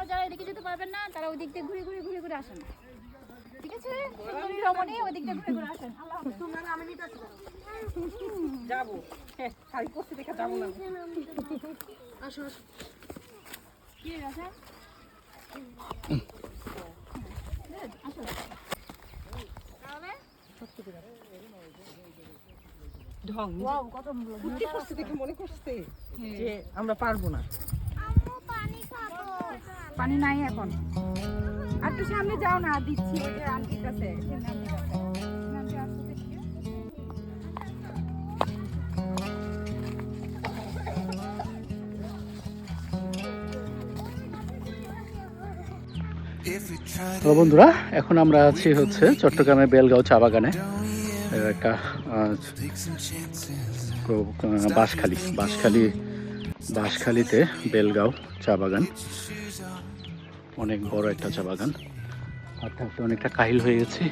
আপনারা যারা এদিকে যেতে পারবেন না তারা ওই দিক দিয়ে ঘুরে ঘুরে ঘুরে ঘুরে আসেন, ঠিক আছে? সুন্দরী রমণী ওই দিক দিয়ে ঘুরে ঘুরে আসেন। আল্লাহ হাফেজ। তোমরা আমি নিতে যাবো, হ্যাঁ শাড়ি পরতে দেখা যাবো না। আসো আসো, কি আছে? আসো তাহলে ঢং ওয়াও কত ঘুরতে করতে দেখে মনে করছে যে আমরা পারবো না। পানি নাই এখন, আর একটু সামনে যাও না, দিচ্ছি ওই যে আন্টির কাছে। তো বন্ধুরা, এখন আমরা আছি হচ্ছে চট্টগ্রামের বেলগাঁও চা বাগানে। একটা বাঁশখালীতে বেলগাঁও চা বাগান, অনেক বড় একটা চা বাগান। হাঁটতে হাঁটতে অনেকটা কাহিল হয়ে গেছি,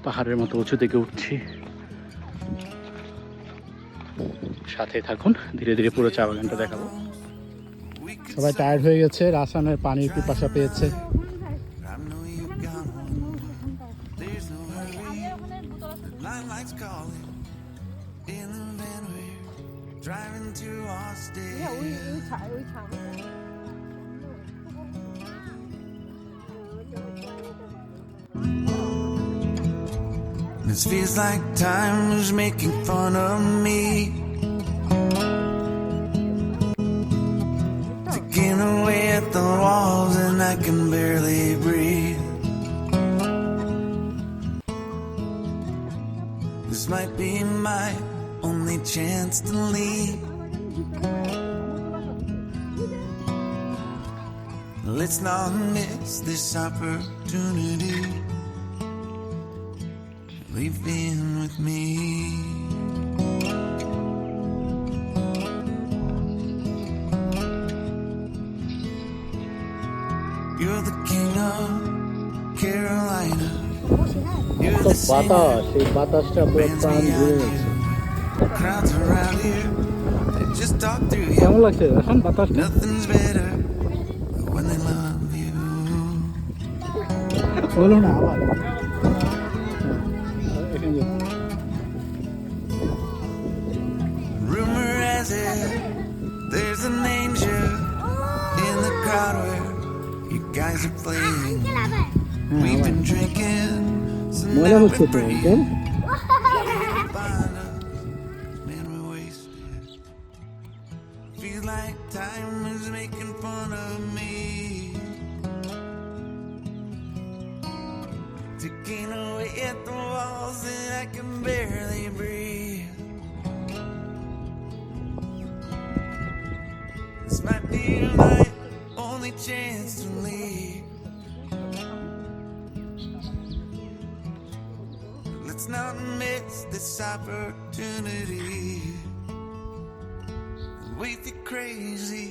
পাহাড়ের মতো উঁচু দিকে উঠছি। সাথে থাকুন, ধীরে ধীরে পুরো চা বাগানটা দেখাবো। সবাই টায়ার্ড হয়ে গেছে, রাসানের পানির পিপাসা পেয়েছে। This feels like time is making fun of me, taking away at the walls and I can barely breathe. This might be my only chance to leave. Let's not miss this opportunity. Leave in with me. You're the king of Carolina. You're the বাতাস, এই বাতাসটা পুরো প্রাণ জুড়ে যাচ্ছে। crowds around here. They just talk through you. কেমন লাগছে এখন বাতাসটা? Nothing's better when they love you. বলো না আবার। Rumor has it there's an angel in the crowd where you guys are playing. We've been drinking, so মজা now হচ্ছে we're তো free. একদম। Find us, man, we're wasted. Feels like time is making fun of me, taking away at the walls and I can barely breathe. This might be my only chance to leave. Let's not miss this opportunity. We feel crazy.